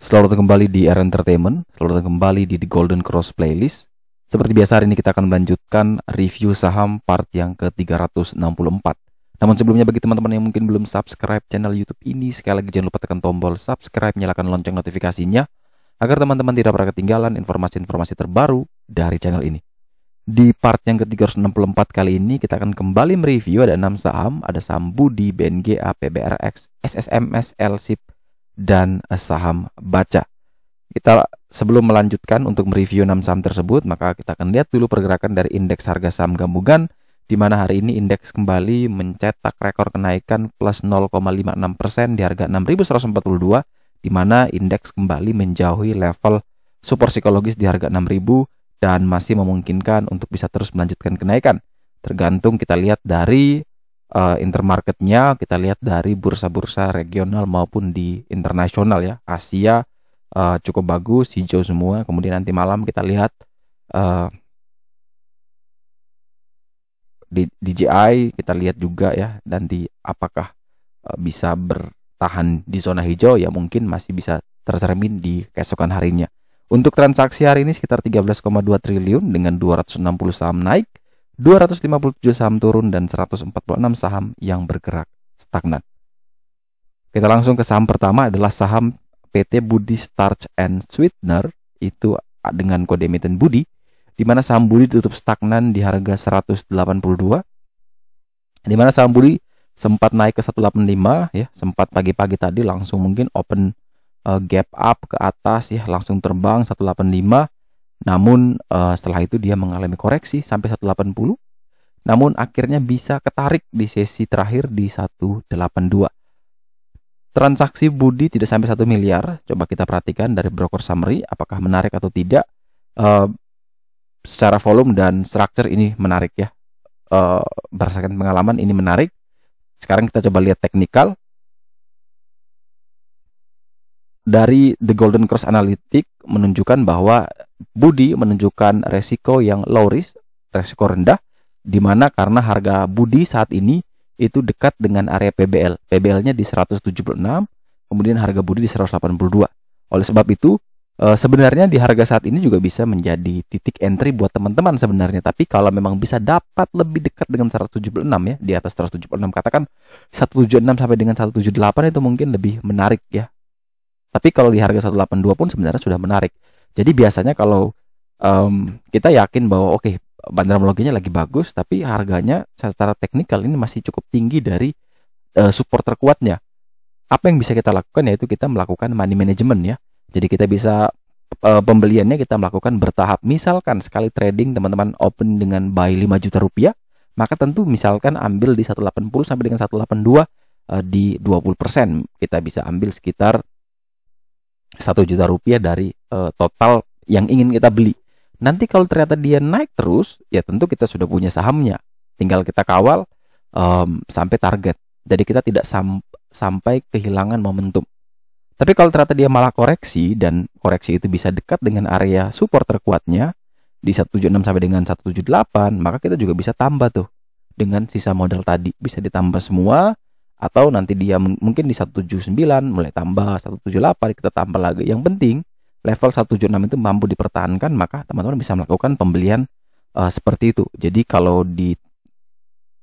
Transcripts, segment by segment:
Selamat datang kembali di R Entertainment. Selamat datang kembali di The Golden Cross Playlist. Seperti biasa hari ini kita akan melanjutkan review saham part yang ke-364. Namun sebelumnya bagi teman-teman yang mungkin belum subscribe channel YouTube ini, sekali lagi jangan lupa tekan tombol subscribe, nyalakan lonceng notifikasinya agar teman-teman tidak pernah ketinggalan informasi-informasi terbaru dari channel ini. Di part yang ke-364 kali ini kita akan kembali mereview ada 6 saham, ada saham Budi, BNGA, PBRX, SSMS, LSIP, dan saham Baca. Kita sebelum melanjutkan untuk mereview 6 saham tersebut, maka kita akan lihat dulu pergerakan dari indeks harga saham gabungan, di mana hari ini indeks kembali mencetak rekor kenaikan plus 0,56% di harga 6.142, di mana indeks kembali menjauhi level support psikologis di harga 6.000 dan masih memungkinkan untuk bisa terus melanjutkan kenaikan. Tergantung kita lihat dari intermarketnya, kita lihat dari bursa-bursa regional maupun di internasional ya. Asia cukup bagus, hijau semua. Kemudian nanti malam kita lihat di DJI, kita lihat juga ya nanti apakah bisa bertahan di zona hijau ya, mungkin masih bisa tercermin di keesokan harinya. Untuk transaksi hari ini sekitar 13,2 triliun dengan 260 saham naik, 257 saham turun, dan 146 saham yang bergerak stagnan. Kita langsung ke saham pertama adalah saham PT Budi Starch and Sweetener, itu dengan kode emiten Budi, di mana saham Budi tutup stagnan di harga 182, di mana saham Budi sempat naik ke 185 ya, sempat pagi-pagi tadi langsung mungkin open gap up ke atas ya, langsung terbang 185. Namun setelah itu dia mengalami koreksi sampai 180. Namun akhirnya bisa ketarik di sesi terakhir di 182. Transaksi Budi tidak sampai 1 miliar. Coba kita perhatikan dari broker summary apakah menarik atau tidak. Secara volume dan structure ini menarik ya. Berdasarkan pengalaman ini menarik. Sekarang kita coba lihat teknikal. Dari The Golden Cross Analytics menunjukkan bahwa Budi menunjukkan resiko yang low risk, resiko rendah, di mana karena harga Budi saat ini itu dekat dengan area PBL. PBL-nya di 176, kemudian harga Budi di 182. Oleh sebab itu, sebenarnya di harga saat ini juga bisa menjadi titik entry buat teman-teman sebenarnya. Tapi kalau memang bisa dapat lebih dekat dengan 176 ya, di atas 176, katakan 176 sampai dengan 178 itu mungkin lebih menarik ya. Tapi kalau di harga 182 pun sebenarnya sudah menarik. Jadi biasanya kalau kita yakin bahwa oke, fundamentaloginya lagi bagus, tapi harganya secara teknikal ini masih cukup tinggi dari support terkuatnya. Apa yang bisa kita lakukan yaitu kita melakukan money management ya. Jadi kita bisa pembeliannya kita melakukan bertahap. Misalkan sekali trading teman-teman open dengan buy 5 juta rupiah, maka tentu misalkan ambil di 180 sampai dengan 182 di 20%. Kita bisa ambil sekitar 1 juta rupiah dari total yang ingin kita beli. Nanti kalau ternyata dia naik terus, ya tentu kita sudah punya sahamnya. Tinggal kita kawal sampai target. Jadi kita tidak sampai kehilangan momentum. Tapi kalau ternyata dia malah koreksi, dan koreksi itu bisa dekat dengan area support terkuatnya di 176 sampai dengan 178, maka kita juga bisa tambah tuh dengan sisa modal tadi. Bisa ditambah semua. Atau nanti dia mungkin di 179 mulai tambah 178, kita tambah lagi. Yang penting level 176 itu mampu dipertahankan, maka teman-teman bisa melakukan pembelian seperti itu. Jadi kalau di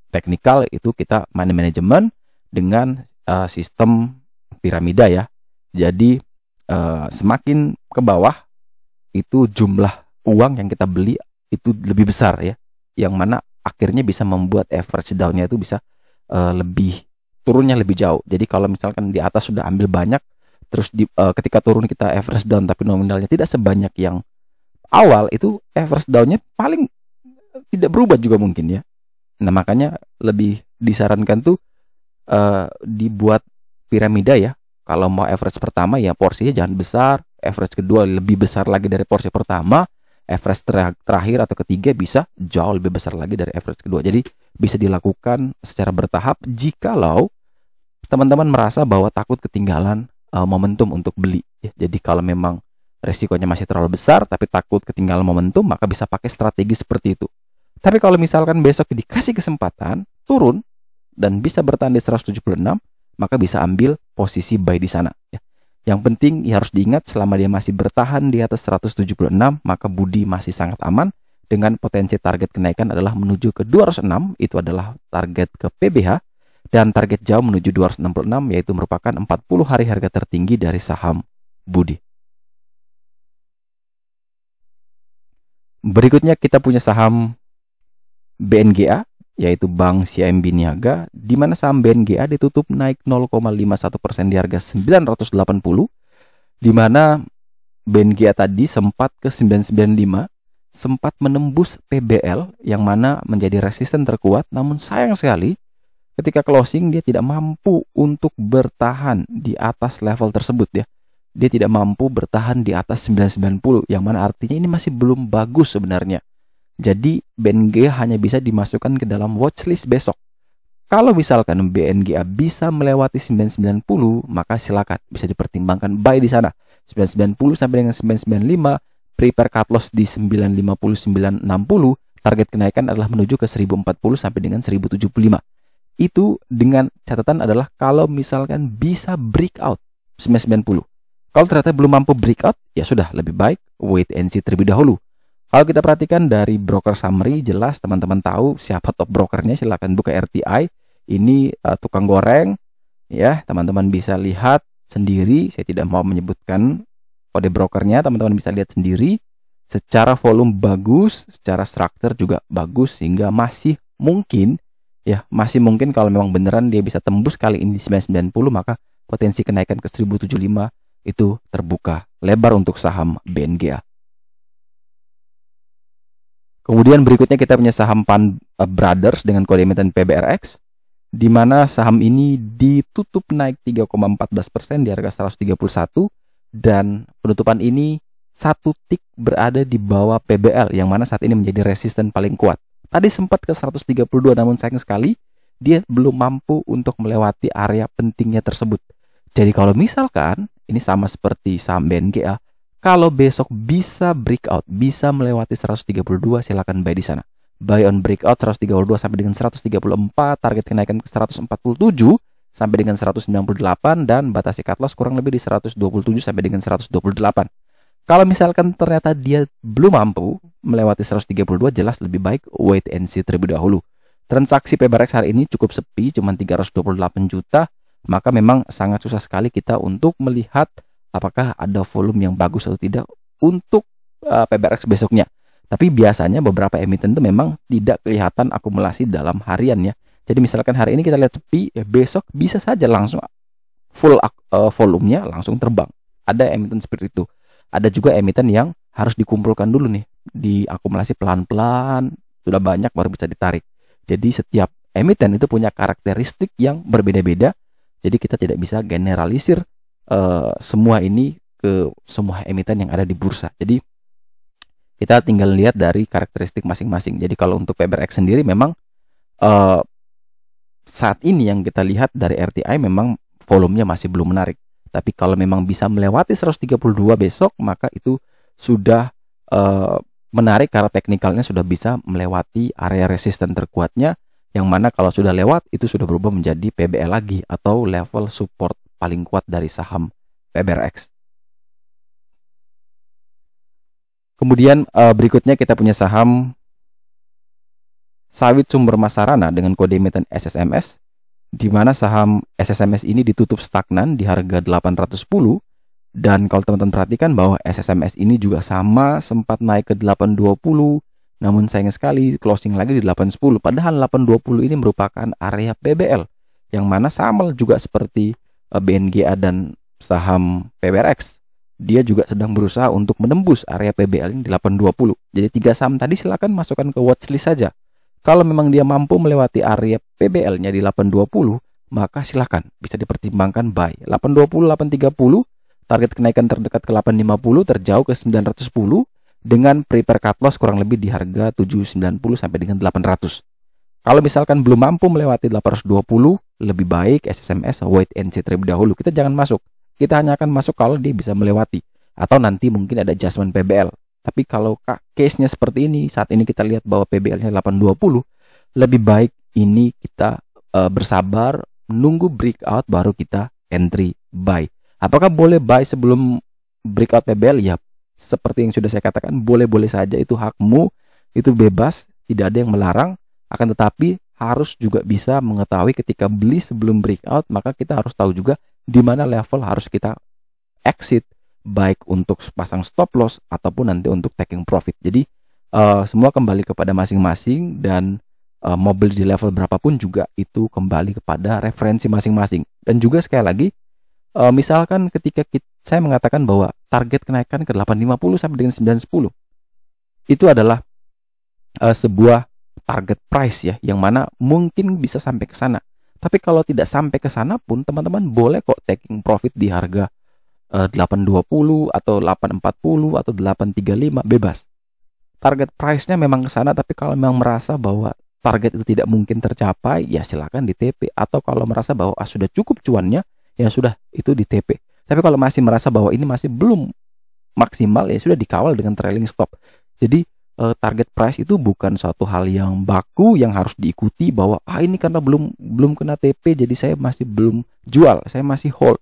teknikal itu kita money management dengan sistem piramida ya. Jadi semakin ke bawah itu jumlah uang yang kita beli itu lebih besar ya, yang mana akhirnya bisa membuat average down-nya itu bisa lebih turunnya lebih jauh. Jadi kalau misalkan di atas sudah ambil banyak, terus ketika turun kita average down tapi nominalnya tidak sebanyak yang awal, itu average down-nya paling tidak berubah juga mungkin ya. Nah makanya lebih disarankan tuh dibuat piramida ya. Kalau mau average pertama ya porsinya jangan besar, average kedua lebih besar lagi dari porsi pertama, average terakhir atau ketiga bisa jauh lebih besar lagi dari average kedua. Jadi bisa dilakukan secara bertahap jikalau teman-teman merasa bahwa takut ketinggalan momentum untuk beli ya. Jadi kalau memang resikonya masih terlalu besar tapi takut ketinggalan momentum, maka bisa pakai strategi seperti itu. Tapi kalau misalkan besok dikasih kesempatan turun dan bisa bertahan di 176, maka bisa ambil posisi buy di sana ya. Yang penting ya harus diingat selama dia masih bertahan di atas 176, maka Budi masih sangat aman dengan potensi target kenaikan adalah menuju ke 206, itu adalah target ke PBH, dan target jauh menuju 266 yaitu merupakan 40 hari harga tertinggi dari saham Budi. Berikutnya kita punya saham BNGA, yaitu Bank CIMB Niaga, di mana saham BNGA ditutup naik 0,51% di harga 980, di mana BNGA tadi sempat ke 995, sempat menembus PBL yang mana menjadi resisten terkuat, namun sayang sekali ketika closing dia tidak mampu untuk bertahan di atas level tersebut ya. Dia tidak mampu bertahan di atas 990, yang mana artinya ini masih belum bagus sebenarnya. Jadi BNGA hanya bisa dimasukkan ke dalam watchlist besok. Kalau misalkan BNGA bisa melewati 990, maka silakan bisa dipertimbangkan buy di sana. 990 sampai dengan 995, prepare cut loss di 950 960, target kenaikan adalah menuju ke 1040 sampai dengan 1075. Itu dengan catatan adalah kalau misalkan bisa breakout 990. Kalau ternyata belum mampu breakout, ya sudah lebih baik wait and see terlebih dahulu. Kalau kita perhatikan dari broker summary, jelas teman-teman tahu siapa top brokernya. Silahkan buka RTI. Ini tukang goreng, ya teman-teman bisa lihat sendiri. Saya tidak mau menyebutkan kode brokernya, teman-teman bisa lihat sendiri. Secara volume bagus, secara struktur juga bagus, sehingga masih mungkin kalau memang beneran dia bisa tembus kali ini 990, maka potensi kenaikan ke 1075 itu terbuka lebar untuk saham BNGA. Kemudian berikutnya kita punya saham Pan Brothers dengan kode emiten PBRX, di mana saham ini ditutup naik 3,14% di harga 131, dan penutupan ini satu tik berada di bawah PBL yang mana saat ini menjadi resisten paling kuat. Tadi sempat ke 132, namun sayang sekali dia belum mampu untuk melewati area pentingnya tersebut. Jadi kalau misalkan ini sama seperti saham BNGA, kalau besok bisa breakout, bisa melewati 132, silakan buy di sana. Buy on breakout 132 sampai dengan 134, target kenaikan ke 147 sampai dengan 198, dan batasi cut loss kurang lebih di 127 sampai dengan 128. Kalau misalkan ternyata dia belum mampu melewati 132, jelas lebih baik wait and see terlebih dahulu. Transaksi PBRX hari ini cukup sepi, cuma 328 juta. Maka memang sangat susah sekali kita untuk melihat apakah ada volume yang bagus atau tidak untuk PBRX besoknya. Tapi biasanya beberapa emiten itu memang tidak kelihatan akumulasi dalam harian ya. Jadi misalkan hari ini kita lihat sepi, ya besok bisa saja langsung full volumenya langsung terbang. Ada emiten seperti itu. Ada juga emiten yang harus dikumpulkan dulu nih, diakumulasi pelan-pelan, sudah banyak baru bisa ditarik. Jadi setiap emiten itu punya karakteristik yang berbeda-beda. Jadi kita tidak bisa generalisir semua ini ke semua emiten yang ada di bursa. Jadi kita tinggal lihat dari karakteristik masing-masing. Jadi kalau untuk PBRX sendiri memang saat ini yang kita lihat dari RTI memang volumenya masih belum menarik. Tapi kalau memang bisa melewati 132 besok, maka itu sudah menarik karena teknikalnya sudah bisa melewati area resisten terkuatnya, yang mana kalau sudah lewat itu sudah berubah menjadi PBL lagi atau level support paling kuat dari saham PBRX. Kemudian berikutnya kita punya saham Sawit Sumber Masarana dengan kode emiten SSMS, di mana saham SSMS ini ditutup stagnan di harga 810, dan kalau teman-teman perhatikan bahwa SSMS ini juga sama sempat naik ke 820, namun sayang sekali closing lagi di 810. Padahal 820 ini merupakan area PBL, yang mana sama juga seperti BNGA dan saham PBRX. Dia juga sedang berusaha untuk menembus area PBL ini di 820. Jadi 3 saham tadi silakan masukkan ke watchlist saja. Kalau memang dia mampu melewati area PBL-nya di 820, maka silakan bisa dipertimbangkan buy. 820, 830, target kenaikan terdekat ke 850, terjauh ke 910, dengan prepare cut loss kurang lebih di harga 790 sampai dengan 800. Kalau misalkan belum mampu melewati 820, lebih baik SSMS wait and see terlebih dahulu. Kita jangan masuk. Kita hanya akan masuk kalau dia bisa melewati, atau nanti mungkin ada adjustment PBL. Tapi kalau case-nya seperti ini, saat ini kita lihat bahwa PBL-nya 820, lebih baik ini kita bersabar, menunggu breakout baru kita entry buy. Apakah boleh buy sebelum breakout PBL? Ya, seperti yang sudah saya katakan, boleh-boleh saja, itu hakmu, itu bebas, tidak ada yang melarang. Akan tetapi harus juga bisa mengetahui ketika beli sebelum breakout, maka kita harus tahu juga di mana level harus kita exit, baik untuk pasang stop loss ataupun nanti untuk taking profit. Jadi semua kembali kepada masing-masing, dan mau beli di level berapapun juga itu kembali kepada referensi masing-masing. Dan juga sekali lagi, misalkan ketika saya mengatakan bahwa target kenaikan ke 850 sampai dengan 910, itu adalah sebuah target price ya, yang mana mungkin bisa sampai ke sana. Tapi kalau tidak sampai ke sana pun, teman-teman boleh kok taking profit di harga 820 atau 840 atau 835, bebas. Target price-nya memang ke sana, tapi kalau memang merasa bahwa target itu tidak mungkin tercapai, ya silakan di TP. Atau kalau merasa bahwa sudah cukup cuannya, ya sudah, itu di TP. Tapi kalau masih merasa bahwa ini masih belum maksimal, ya sudah dikawal dengan trailing stop. Jadi target price itu bukan suatu hal yang baku yang harus diikuti, bahwa ini karena belum kena TP jadi saya masih belum jual, saya masih hold.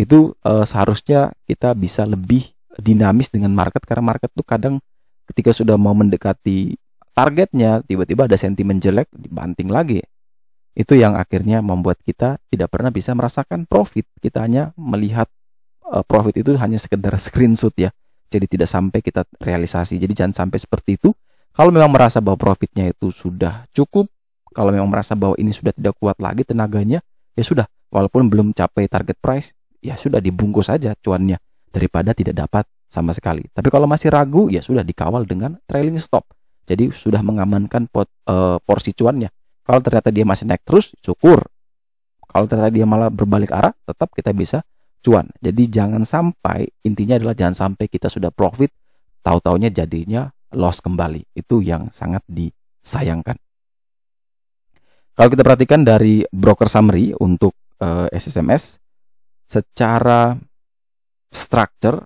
Itu seharusnya kita bisa lebih dinamis dengan market, karena market tuh kadang ketika sudah mau mendekati targetnya tiba-tiba ada sentimen jelek, dibanting lagi. Itu yang akhirnya membuat kita tidak pernah bisa merasakan profit. Kita hanya melihat profit itu hanya sekedar screenshot ya. Jadi tidak sampai kita realisasi. Jadi jangan sampai seperti itu. Kalau memang merasa bahwa profitnya itu sudah cukup, kalau memang merasa bahwa ini sudah tidak kuat lagi tenaganya, ya sudah, walaupun belum capai target price, ya sudah dibungkus saja cuannya daripada tidak dapat sama sekali. Tapi kalau masih ragu, ya sudah dikawal dengan trailing stop. Jadi sudah mengamankan porsi cuannya. Kalau ternyata dia masih naik terus, syukur. Kalau ternyata dia malah berbalik arah, tetap kita bisa cuan. Jadi jangan sampai, intinya adalah jangan sampai kita sudah profit, tahu-taunya jadinya loss kembali. Itu yang sangat disayangkan. Kalau kita perhatikan dari broker summary untuk SSMS, secara structure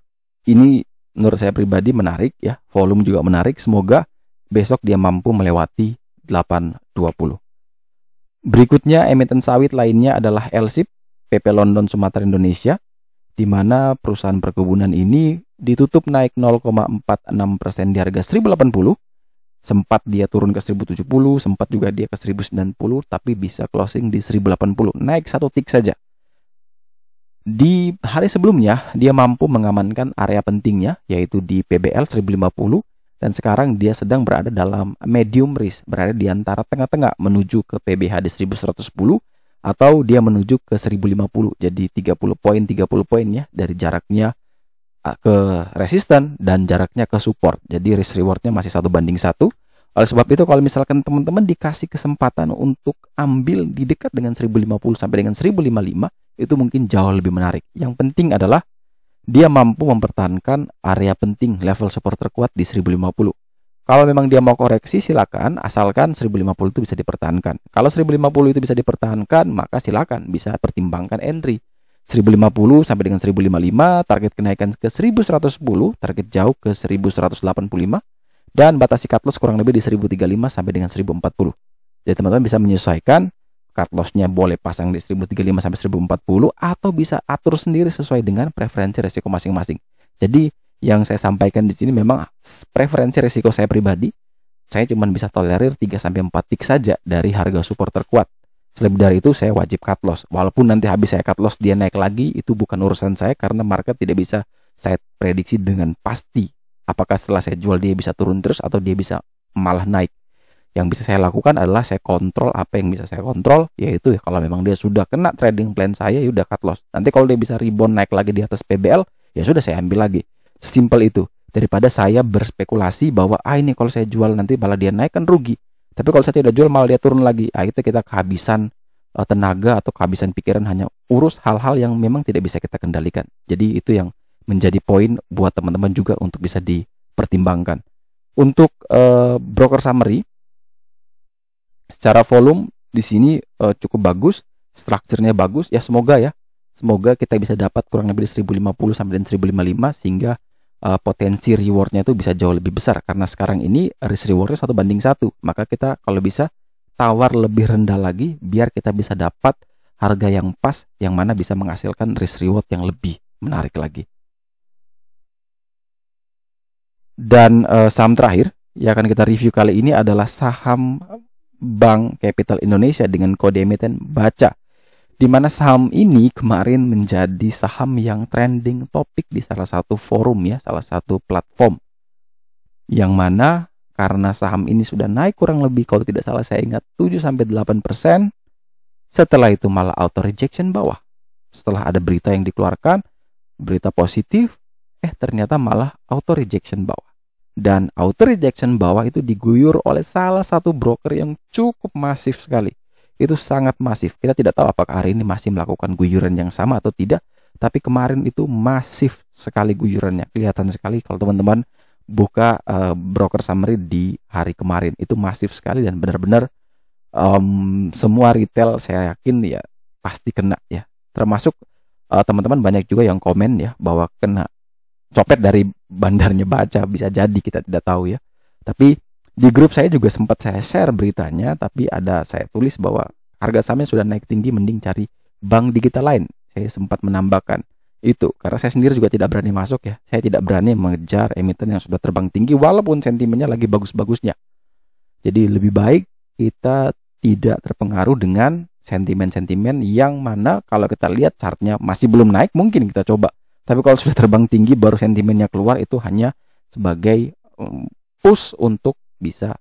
ini menurut saya pribadi menarik ya, volume juga menarik. Semoga besok dia mampu melewati 820. Berikutnya emiten sawit lainnya adalah LSIP, PP London Sumatera Indonesia, di mana perusahaan perkebunan ini ditutup naik 0,46% di harga 1080. Sempat dia turun ke 1070, sempat juga dia ke 1090, tapi bisa closing di 1080, naik 1 tick saja. Di hari sebelumnya dia mampu mengamankan area pentingnya, yaitu di PBL 1050, dan sekarang dia sedang berada dalam medium risk, berada di antara tengah-tengah menuju ke PBH di 1110 atau dia menuju ke 1050. Jadi 30 poin ya, dari jaraknya ke resisten dan jaraknya ke support. Jadi risk rewardnya masih 1:1. Oleh sebab itu kalau misalkan teman-teman dikasih kesempatan untuk ambil di dekat dengan 1050 sampai dengan 1055, itu mungkin jauh lebih menarik. Yang penting adalah dia mampu mempertahankan area penting level support terkuat di 1050. Kalau memang dia mau koreksi silakan, asalkan 1050 itu bisa dipertahankan. Kalau 1050 itu bisa dipertahankan, maka silakan bisa pertimbangkan entry. 1050 sampai dengan 1055, target kenaikan ke 1110, target jauh ke 1185, dan batasi cut loss kurang lebih di 1035 sampai dengan 1040. Jadi teman-teman bisa menyesuaikan, cut loss-nya boleh pasang di 1035 sampai 1040 atau bisa atur sendiri sesuai dengan preferensi resiko masing-masing. Jadi yang saya sampaikan di sini memang preferensi resiko saya pribadi. Saya cuma bisa tolerir 3 sampai 4 tick saja dari harga support terkuat. Selebih dari itu saya wajib cut loss. Walaupun nanti habis saya cut loss dia naik lagi, itu bukan urusan saya karena market tidak bisa saya prediksi dengan pasti. Apakah setelah saya jual dia bisa turun terus atau dia bisa malah naik. Yang bisa saya lakukan adalah saya kontrol apa yang bisa saya kontrol, yaitu kalau memang dia sudah kena trading plan saya, ya udah cut loss. Nanti kalau dia bisa rebound naik lagi di atas PBL, ya sudah saya ambil lagi. Sesimpel itu. Daripada saya berspekulasi bahwa ini kalau saya jual nanti malah dia naik kan rugi. Tapi kalau saya tidak jual malah dia turun lagi. Itu kita kehabisan tenaga atau kehabisan pikiran hanya urus hal-hal yang memang tidak bisa kita kendalikan. Jadi itu yang menjadi poin buat teman-teman juga untuk bisa dipertimbangkan. Untuk broker summary, secara volume di sini cukup bagus, strukturnya bagus ya, semoga kita bisa dapat kurang lebih 1050 sampai dengan 1055 sehingga potensi rewardnya itu bisa jauh lebih besar karena sekarang ini risk rewardnya 1:1. Maka kita kalau bisa tawar lebih rendah lagi biar kita bisa dapat harga yang pas, yang mana bisa menghasilkan risk reward yang lebih menarik lagi. Dan saham terakhir yang akan kita review kali ini adalah saham Bank Capital Indonesia dengan kode emiten BACA, di mana saham ini kemarin menjadi saham yang trending topik di salah satu forum ya, salah satu platform, yang mana karena saham ini sudah naik kurang lebih kalau tidak salah saya ingat 7-8%, setelah itu malah auto rejection bawah. Setelah ada berita yang dikeluarkan, berita positif, ternyata malah auto rejection bawah. Dan auto rejection bawah itu diguyur oleh salah satu broker yang cukup masif sekali. Itu sangat masif. Kita tidak tahu apakah hari ini masih melakukan guyuran yang sama atau tidak, tapi kemarin itu masif sekali guyurannya. Kelihatan sekali kalau teman-teman buka broker summary di hari kemarin, itu masif sekali dan benar-benar semua retail saya yakin ya pasti kena ya. Termasuk teman-teman banyak juga yang komen ya bahwa kena copet dari bandarnya BACA, bisa jadi, kita tidak tahu ya. Tapi di grup saya juga sempat saya share beritanya, tapi ada saya tulis bahwa harga sahamnya sudah naik tinggi, mending cari bank digital lain. Saya sempat menambahkan itu karena saya sendiri juga tidak berani masuk ya. Saya tidak berani mengejar emiten yang sudah terbang tinggi walaupun sentimennya lagi bagus-bagusnya. Jadi lebih baik kita tidak terpengaruh dengan sentimen-sentimen yang mana kalau kita lihat chartnya masih belum naik, mungkin kita coba. Tapi kalau sudah terbang tinggi baru sentimennya keluar, itu hanya sebagai push untuk bisa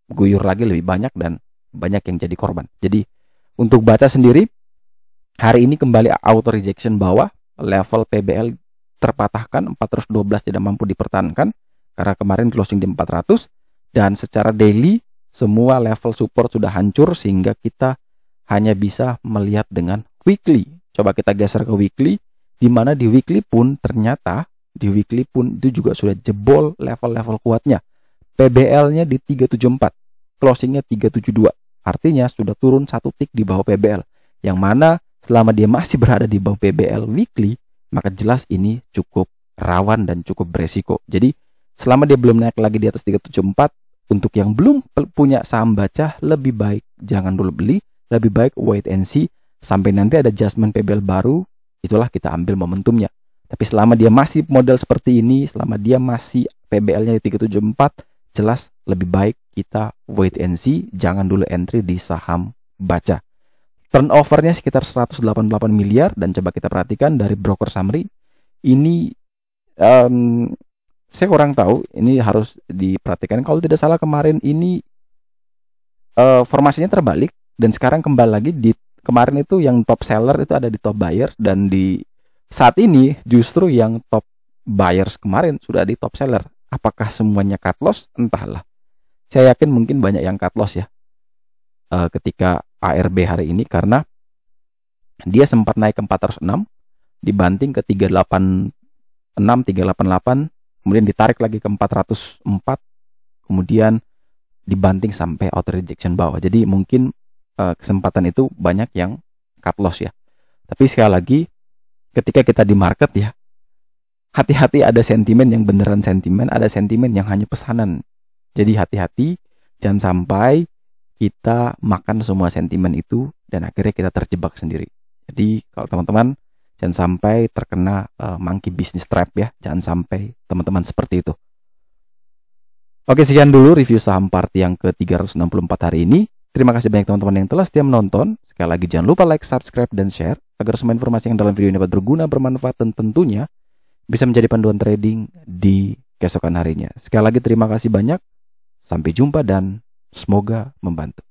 guyur lagi lebih banyak dan banyak yang jadi korban. Jadi untuk BACA sendiri hari ini kembali auto rejection bawah, level PBL terpatahkan, 412 tidak mampu dipertahankan karena kemarin closing di 400, dan secara daily semua level support sudah hancur sehingga kita hanya bisa melihat dengan weekly. Coba kita geser ke weekly, di mana di weekly pun ternyata di weekly pun itu juga sudah jebol level-level kuatnya. PBL-nya di 374, closingnya 372. Artinya sudah turun satu tick di bawah PBL. Yang mana selama dia masih berada di bawah PBL weekly, maka jelas ini cukup rawan dan cukup beresiko. Jadi selama dia belum naik lagi di atas 374, untuk yang belum punya saham BACA, lebih baik jangan dulu beli, lebih baik wait and see sampai nanti ada adjustment PBL baru, itulah kita ambil momentumnya. Tapi selama dia masih model seperti ini, selama dia masih PBL-nya di 374, jelas lebih baik kita wait and see, jangan dulu entry di saham BACA. Turnover-nya sekitar 188 miliar, dan coba kita perhatikan dari broker summary. Ini saya kurang tahu, ini harus diperhatikan. Kalau tidak salah kemarin ini formasinya terbalik, dan sekarang kembali lagi di kemarin itu yang top seller itu ada di top buyer, dan di saat ini justru yang top buyers kemarin sudah di top seller. Apakah semuanya cut loss? Entahlah. Saya yakin mungkin banyak yang cut loss ya ketika ARB hari ini, karena dia sempat naik ke 406, dibanting ke 386, 388, kemudian ditarik lagi ke 404, kemudian dibanting sampai auto rejection bawah. Jadi mungkin kesempatan itu banyak yang cut loss ya. Tapi sekali lagi, ketika kita di market ya, hati-hati, ada sentimen yang beneran sentimen, ada sentimen yang hanya pesanan. Jadi hati-hati, jangan sampai kita makan semua sentimen itu dan akhirnya kita terjebak sendiri. Jadi kalau teman-teman jangan sampai terkena monkey business trap ya, jangan sampai teman-teman seperti itu. Oke, sekian dulu review saham part yang ke-364 hari ini. Terima kasih banyak teman-teman yang telah setia menonton. Sekali lagi jangan lupa like, subscribe, dan share agar semua informasi yang dalam video ini dapat berguna, bermanfaat, dan tentunya bisa menjadi panduan trading di keesokan harinya. Sekali lagi terima kasih banyak. Sampai jumpa dan semoga membantu.